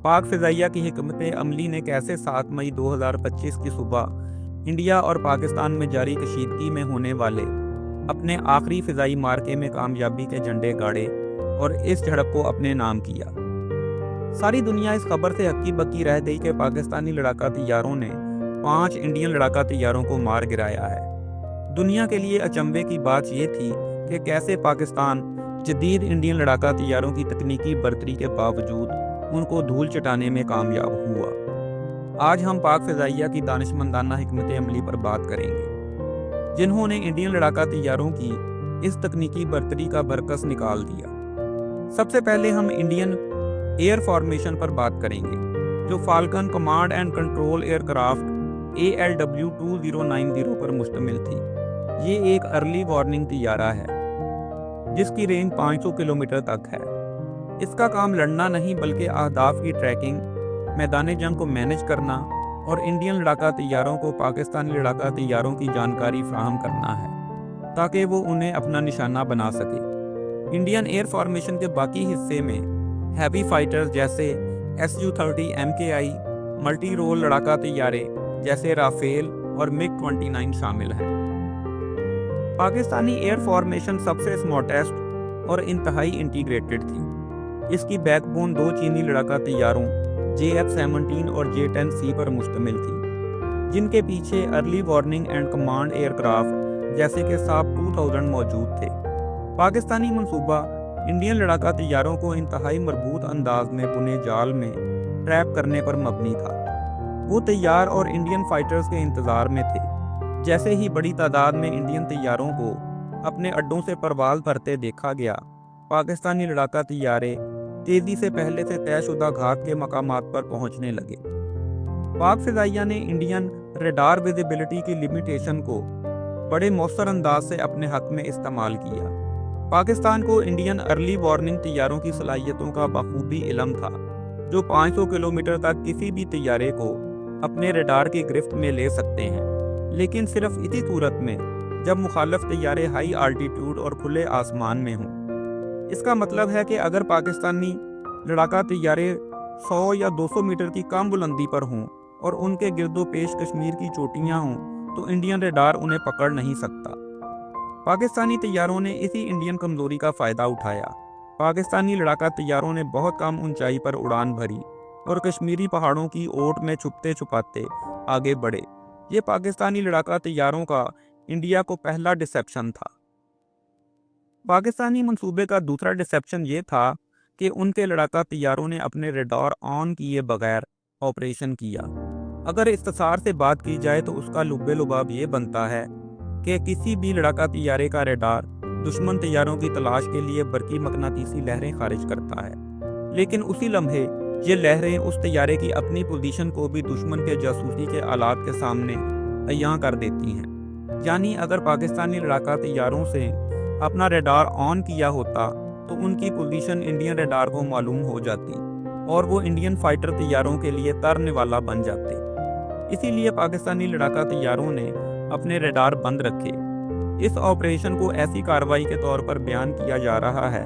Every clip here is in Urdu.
پاک فضائیہ کی حکمت عملی نے کیسے 7 مئی 2025 کی صبح انڈیا اور پاکستان میں جاری کشیدگی میں ہونے والے اپنے آخری فضائی معرکے میں کامیابی کے جھنڈے گاڑے اور اس جھڑپ کو اپنے نام کیا۔ ساری دنیا اس خبر سے ہکی بکی رہ گئی کہ پاکستانی لڑاکا طیاروں نے 5 انڈین لڑاکا طیاروں کو مار گرایا ہے۔ دنیا کے لیے اچنبھے کی بات یہ تھی کہ کیسے پاکستان جدید انڈین لڑاکا طیاروں کی تکنیکی برتری کے باوجود ان کو دھول چٹانے میں کامیاب ہوا۔ آج ہم پاک فضائیہ کی دانشمندانہ حکمت عملی پر بات کریں گے، جنہوں نے انڈین لڑاکا طیاروں کی اس تکنیکی برتری کا برکس نکال دیا۔ سب سے پہلے ہم انڈین ایئر فارمیشن پر بات کریں گے، جو Falcon command and control aircraft ALW2090 پر مشتمل تھی۔ یہ ایک ارلی وارننگ طیارہ ہے جس کی رینج 500 کلومیٹر تک ہے۔ اس کا کام لڑنا نہیں بلکہ اہداف کی ٹریکنگ، میدان جنگ کو مینج کرنا اور انڈین لڑاکا طیاروں کو پاکستانی لڑاکا طیاروں کی جانکاری فراہم کرنا ہے تاکہ وہ انہیں اپنا نشانہ بنا سکے۔ انڈین ایئر فارمیشن کے باقی حصے میں ہیوی فائٹرز جیسے SU-30 MKI، ملٹی رول لڑاکا طیارے جیسے رافیل اور MiG-29 شامل ہیں۔ پاکستانی ایئر فارمیشن سب سے اسمارٹیسٹ اور انتہائی انٹیگریٹڈ تھی۔ اس کی بیک بون 2 چینی لڑاکا طیاروں JF-17 اور J-10C پر مشتمل تھی، جن کے پیچھے early warning and command aircraft جیسے کہ SAP 2000 موجود تھے۔ پاکستانی منصوبہ انڈین لڑاکا طیاروں کو انتہائی مربوط انداز میں بنے جال میں ٹریپ کرنے پر مبنی تھا۔ وہ تیار اور انڈین فائٹرز کے انتظار میں تھے۔ جیسے ہی بڑی تعداد میں انڈین طیاروں کو اپنے اڈوں سے پرواز بھرتے دیکھا گیا، پاکستانی لڑاکا طیارے تیزی سے پہلے سے طے شدہ گھات کے مقامات پر پہنچنے لگے۔ پاک فضائیہ نے انڈین ریڈار ویزیبلٹی کی لمیٹیشن کو بڑے مؤثر انداز سے اپنے حق میں استعمال کیا۔ پاکستان کو انڈین ارلی وارننگ طیاروں کی صلاحیتوں کا بخوبی علم تھا، جو 500 کلومیٹر تک کسی بھی طیارے کو اپنے ریڈار کی گرفت میں لے سکتے ہیں، لیکن صرف اسی صورت میں جب مخالف طیارے ہائی آلٹیٹیوڈ اور کھلے آسمان میں ہوں۔ اس کا مطلب ہے کہ اگر پاکستانی لڑاکا طیارے 100 یا 200 میٹر کی کم بلندی پر ہوں اور ان کے گرد و پیش کشمیر کی چوٹیاں ہوں تو انڈین ریڈار انہیں پکڑ نہیں سکتا۔ پاکستانی طیاروں نے اسی انڈین کمزوری کا فائدہ اٹھایا۔ پاکستانی لڑاکا طیاروں نے بہت کم اونچائی پر اڑان بھری اور کشمیری پہاڑوں کی اوٹ میں چھپتے چھپاتے آگے بڑھے۔ یہ پاکستانی لڑاکا طیاروں کا انڈیا کو پہلا ڈسیپشن تھا۔ پاکستانی منصوبے کا دوسرا ڈسیپشن یہ تھا کہ ان کے لڑاکا طیاروں نے اپنے ریڈار آن کیے بغیر آپریشن کیا۔ اگر اختصار سے بات کی جائے تو اس کا لب لباب یہ بنتا ہے کہ کسی بھی لڑاکا طیارے کا ریڈار دشمن طیاروں کی تلاش کے لیے برقی مقناطیسی لہریں خارج کرتا ہے، لیکن اسی لمحے یہ لہریں اس طیارے کی اپنی پوزیشن کو بھی دشمن کے جاسوسی کے آلات کے سامنے عیاں کر دیتی ہیں۔ یعنی اگر پاکستانی لڑاکا طیاروں سے اپنا ریڈار آن کیا ہوتا تو ان کی پوزیشن انڈین ریڈار کو معلوم ہو جاتی اور وہ انڈین فائٹر طیاروں کے لیے ترنے والا بن جاتے۔ اسی لیے پاکستانی لڑاکا طیاروں نے اپنے ریڈار بند رکھے۔ اس آپریشن کو ایسی کارروائی کے طور پر بیان کیا جا رہا ہے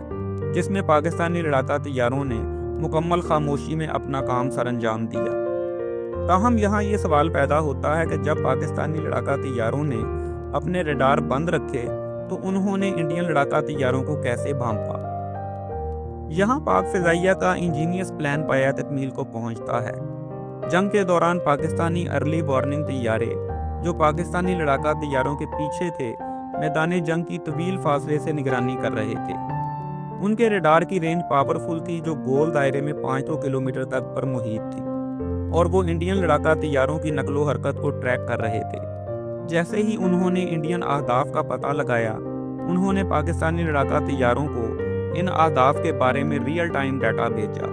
جس میں پاکستانی لڑاکا طیاروں نے مکمل خاموشی میں اپنا کام سر انجام دیا۔ تاہم یہاں یہ سوال پیدا ہوتا ہے کہ جب پاکستانی لڑاکا طیاروں نے اپنے ریڈار بند رکھے تو انہوں نے انڈین لڑاکا طیاروں کو کیسے بھانپا؟ یہاں پاک فضائیہ کا انجینئس پلان پایہ تکمیل کو پہنچتا ہے۔ جنگ کے دوران پاکستانی ارلی وارننگ طیارے جو پاکستانی لڑاکا طیاروں کے پیچھے تھے، میدان جنگ کی طویل فاصلے سے نگرانی کر رہے تھے۔ ان کے ریڈار کی رینج پاورفل تھی جو گول دائرے میں 500 کلومیٹر تک پر محیط تھی، اور وہ انڈین لڑاکا طیاروں کی نقل و حرکت کو ٹریک کر رہے تھے۔ جیسے ہی انہوں نے انڈین اہداف کا پتہ لگایا، انہوں نے پاکستانی لڑاکا طیاروں کو ان اہداف کے بارے میں ریئل ٹائم ڈیٹا بھیجا۔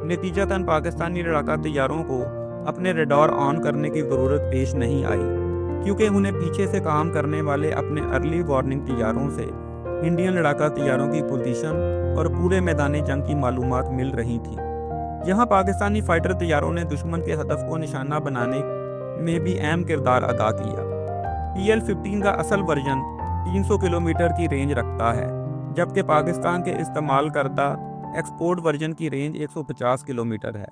نتیجتاً پاکستانی لڑاکا طیاروں کو اپنے ریڈار آن کرنے کی ضرورت پیش نہیں آئی، کیونکہ انہیں پیچھے سے کام کرنے والے اپنے ارلی وارننگ طیاروں سے انڈین لڑاکا طیاروں کی پوزیشن اور پورے میدان جنگ کی معلومات مل رہی تھی۔ یہاں پاکستانی فائٹر طیاروں نے دشمن کے ہدف کو نشانہ بنانے میں بھی اہم کردار ادا کیا۔ PL-15 کا اصل ورژن 300 کلومیٹر کی رینج رکھتا ہے، جبکہ پاکستان کے استعمال کردہ ایکسپورٹ ورژن کی رینج 150 کلومیٹر ہے۔